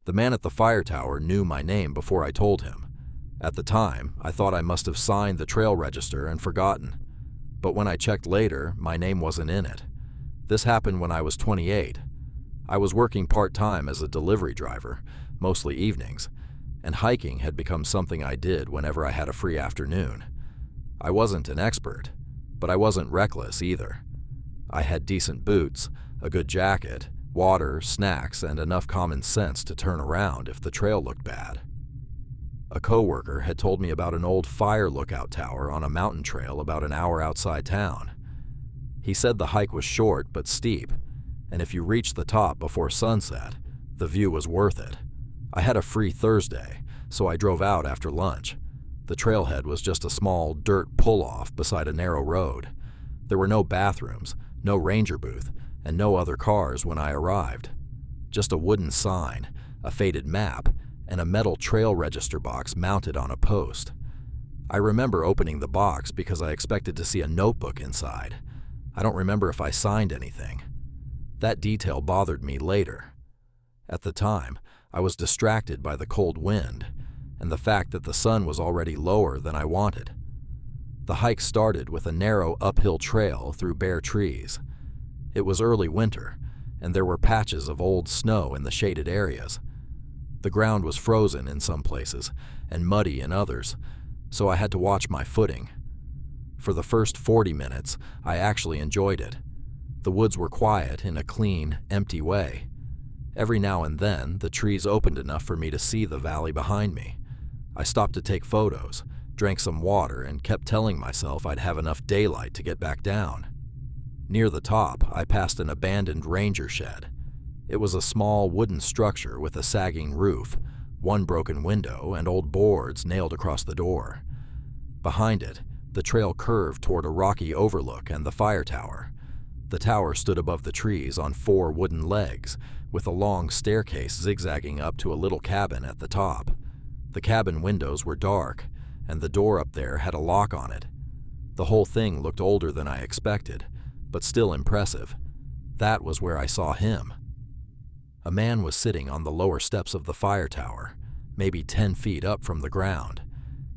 The man at the fire tower knew my name before I told him. At the time, I thought I must have signed the trail register and forgotten. But when I checked later, my name wasn't in it. This happened when I was 28. I was working part-time as a delivery driver, mostly evenings, and hiking had become something I did whenever I had a free afternoon. I wasn't an expert, but I wasn't reckless either. I had decent boots, a good jacket, water, snacks, and enough common sense to turn around if the trail looked bad. A coworker had told me about an old fire lookout tower on a mountain trail about an hour outside town. He said the hike was short but steep, and if you reached the top before sunset, the view was worth it. I had a free Thursday, so I drove out after lunch. The trailhead was just a small dirt pull-off beside a narrow road. There were no bathrooms, no ranger booth, and no other cars when I arrived. Just a wooden sign, a faded map, and a metal trail register box mounted on a post. I remember opening the box because I expected to see a notebook inside. I don't remember if I signed anything. That detail bothered me later. At the time, I was distracted by the cold wind and the fact that the sun was already lower than I wanted. The hike started with a narrow uphill trail through bare trees. It was early winter, and there were patches of old snow in the shaded areas. The ground was frozen in some places and muddy in others, so I had to watch my footing. For the first 40 minutes, I actually enjoyed it. The woods were quiet in a clean, empty way. Every now and then, the trees opened enough for me to see the valley behind me. I stopped to take photos, drank some water, and kept telling myself I'd have enough daylight to get back down. Near the top, I passed an abandoned ranger shed. It was a small wooden structure with a sagging roof, one broken window, and old boards nailed across the door. Behind it, the trail curved toward a rocky overlook and the fire tower. The tower stood above the trees on 4 wooden legs, with a long staircase zigzagging up to a little cabin at the top. The cabin windows were dark, and the door up there had a lock on it. The whole thing looked older than I expected, but still impressive. That was where I saw him. A man was sitting on the lower steps of the fire tower, maybe 10 feet up from the ground.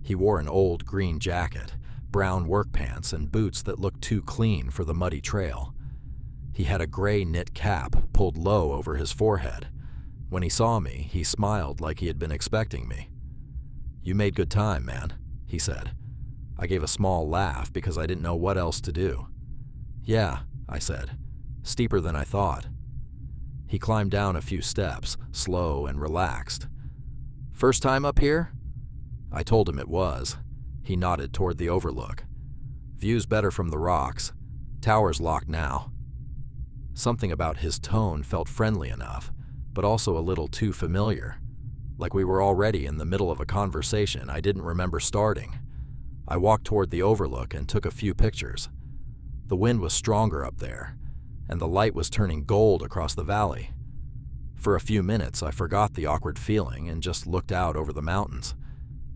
He wore an old green jacket, brown work pants, and boots that looked too clean for the muddy trail. He had a gray knit cap pulled low over his forehead. When he saw me, he smiled like he had been expecting me. "You made good time, man," he said. I gave a small laugh because I didn't know what else to do. "Yeah," I said. "Steeper than I thought." He climbed down a few steps, slow and relaxed. "First time up here?" I told him it was. He nodded toward the overlook. "View's better from the rocks. Tower's locked now." Something about his tone felt friendly enough, but also a little too familiar. Like we were already in the middle of a conversation I didn't remember starting. I walked toward the overlook and took a few pictures. The wind was stronger up there, and the light was turning gold across the valley. For a few minutes, I forgot the awkward feeling and just looked out over the mountains.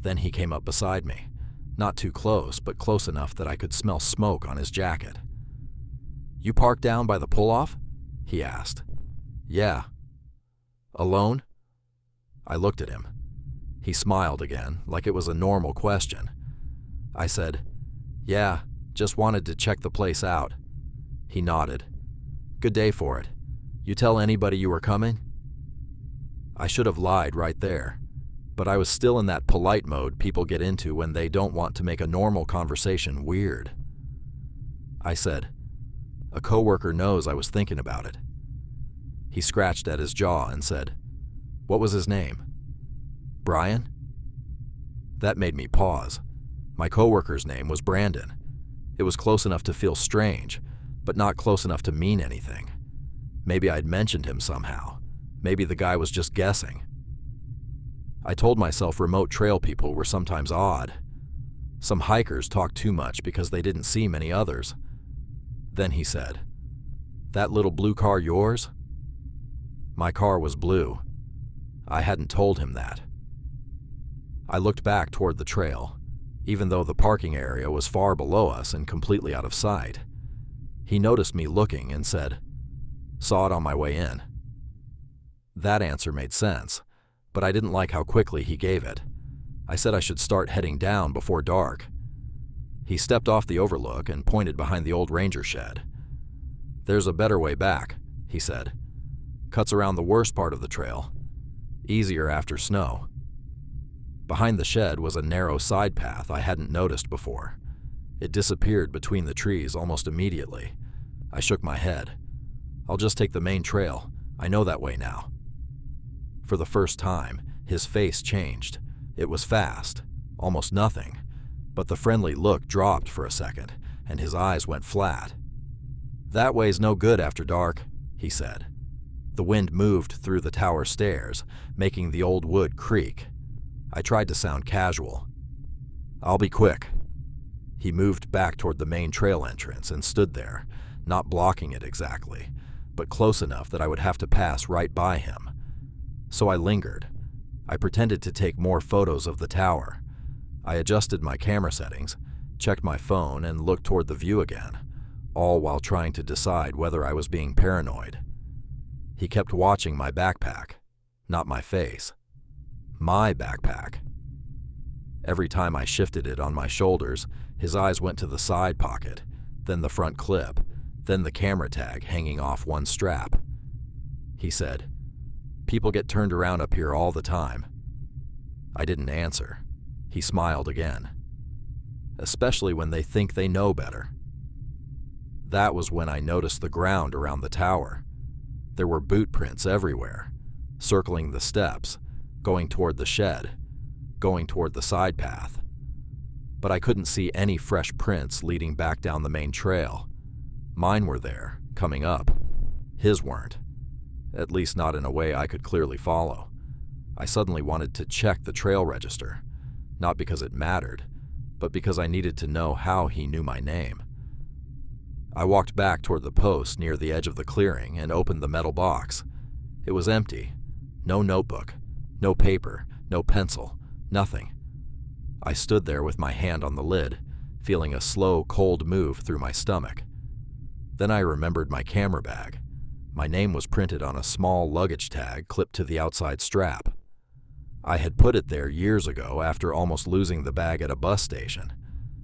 Then he came up beside me, not too close, but close enough that I could smell smoke on his jacket. "You parked down by the pull-off?" he asked. "Yeah." "Alone?" I looked at him. He smiled again, like it was a normal question. I said, "Yeah, just wanted to check the place out." He nodded. "Good day for it. You tell anybody you were coming?" I should have lied right there, but I was still in that polite mode people get into when they don't want to make a normal conversation weird. I said, "A coworker knows I was thinking about it." He scratched at his jaw and said, "What was his name?" "Brian?" That made me pause. My coworker's name was Brandon. It was close enough to feel strange, but not close enough to mean anything. Maybe I'd mentioned him somehow. Maybe the guy was just guessing. I told myself remote trail people were sometimes odd. Some hikers talked too much because they didn't see many others. Then he said, "That little blue car yours?" My car was blue. I hadn't told him that. I looked back toward the trail, even though the parking area was far below us and completely out of sight. He noticed me looking and said, "Saw it on my way in." That answer made sense. but I didn't like how quickly he gave it. I said I should start heading down before dark. He stepped off the overlook and pointed behind the old ranger shed. "There's a better way back," he said. "Cuts around the worst part of the trail. Easier after snow." Behind the shed was a narrow side path I hadn't noticed before. It disappeared between the trees almost immediately. I shook my head. "I'll just take the main trail. I know that way now." For the first time, his face changed. It was fast, almost nothing, but the friendly look dropped for a second, and his eyes went flat. "That way's no good after dark," he said. The wind moved through the tower stairs, making the old wood creak. I tried to sound casual. "I'll be quick." He moved back toward the main trail entrance and stood there, not blocking it exactly, but close enough that I would have to pass right by him. So I lingered. I pretended to take more photos of the tower. I adjusted my camera settings, checked my phone, and looked toward the view again, all while trying to decide whether I was being paranoid. He kept watching my backpack, not my face. My backpack. Every time I shifted it on my shoulders, his eyes went to the side pocket, then the front clip, then the camera tag hanging off one strap. He said, "People get turned around up here all the time." I didn't answer. He smiled again. "Especially when they think they know better." That was when I noticed the ground around the tower. There were boot prints everywhere, circling the steps, going toward the shed, going toward the side path. But I couldn't see any fresh prints leading back down the main trail. Mine were there, coming up. His weren't. At least not in a way I could clearly follow. I suddenly wanted to check the trail register, not because it mattered, but because I needed to know how he knew my name. I walked back toward the post near the edge of the clearing and opened the metal box. It was empty. No notebook, no paper, no pencil, nothing. I stood there with my hand on the lid, feeling a slow, cold move through my stomach. Then I remembered my camera bag. My name was printed on a small luggage tag clipped to the outside strap. I had put it there years ago after almost losing the bag at a bus station.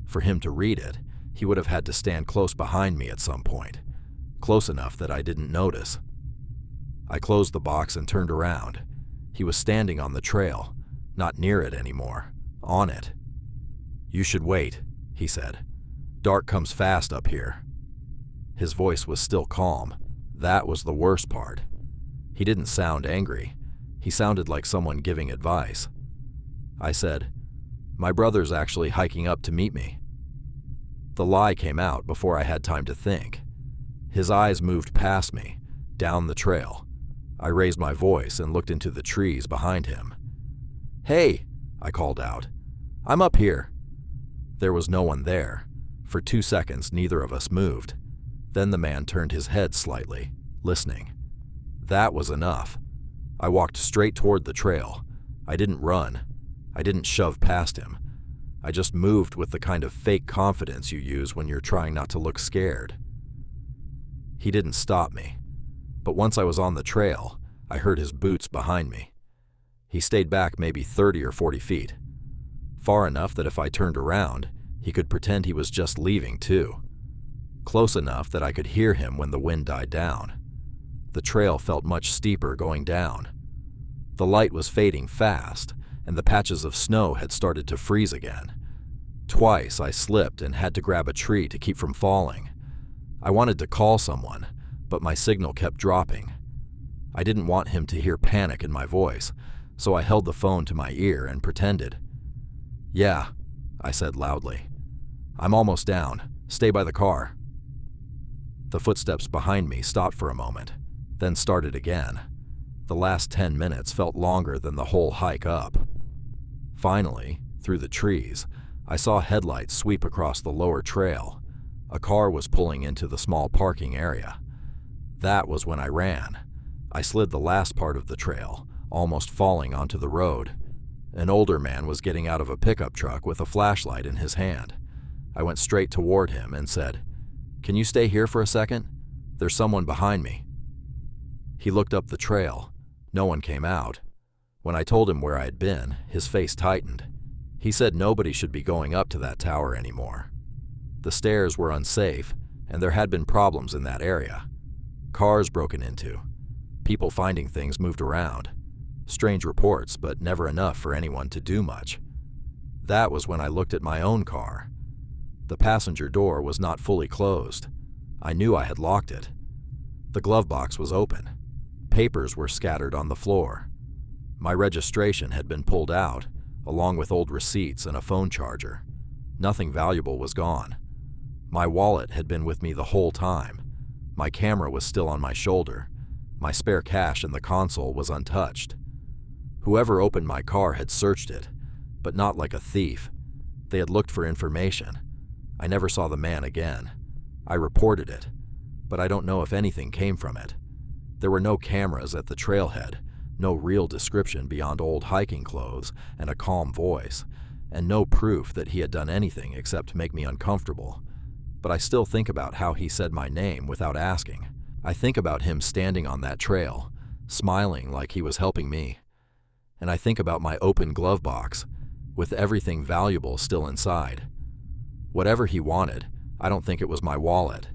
For him to read it, he would have had to stand close behind me at some point, close enough that I didn't notice. I closed the box and turned around. He was standing on the trail, not near it anymore, on it. "You should wait," he said. "Dark comes fast up here." His voice was still calm. That was the worst part. He didn't sound angry. He sounded like someone giving advice. I said, "My brother's actually hiking up to meet me." The lie came out before I had time to think. His eyes moved past me, down the trail. I raised my voice and looked into the trees behind him. "Hey," I called out. "I'm up here." There was no one there. For 2 seconds, neither of us moved. Then the man turned his head slightly, listening. That was enough. I walked straight toward the trail. I didn't run. I didn't shove past him. I just moved with the kind of fake confidence you use when you're trying not to look scared. He didn't stop me. But once I was on the trail, I heard his boots behind me. He stayed back maybe 30 or 40 feet. Far enough that if I turned around, he could pretend he was just leaving too. Close enough that I could hear him when the wind died down. The trail felt much steeper going down. The light was fading fast, and the patches of snow had started to freeze again. Twice I slipped and had to grab a tree to keep from falling. I wanted to call someone, but my signal kept dropping. I didn't want him to hear panic in my voice, so I held the phone to my ear and pretended. "Yeah," I said loudly. "I'm almost down. Stay by the car." The footsteps behind me stopped for a moment, then started again. The last 10 minutes felt longer than the whole hike up. Finally, through the trees, I saw headlights sweep across the lower trail. A car was pulling into the small parking area. That was when I ran. I slid the last part of the trail, almost falling onto the road. An older man was getting out of a pickup truck with a flashlight in his hand. I went straight toward him and said, "Can you stay here for a second? There's someone behind me." He looked up the trail. No one came out. When I told him where I had been, his face tightened. He said nobody should be going up to that tower anymore. The stairs were unsafe, and there had been problems in that area. Cars broken into. People finding things moved around. Strange reports, but never enough for anyone to do much. That was when I looked at my own car. The passenger door was not fully closed. I knew I had locked it. The glove box was open. Papers were scattered on the floor. My registration had been pulled out, along with old receipts and a phone charger. Nothing valuable was gone. My wallet had been with me the whole time. My camera was still on my shoulder. My spare cash in the console was untouched. Whoever opened my car had searched it, but not like a thief. They had looked for information. I never saw the man again. I reported it, but I don't know if anything came from it. There were no cameras at the trailhead, no real description beyond old hiking clothes and a calm voice, and no proof that he had done anything except make me uncomfortable. But I still think about how he said my name without asking. I think about him standing on that trail, smiling like he was helping me. And I think about my open glove box, with everything valuable still inside. Whatever he wanted, I don't think it was my wallet.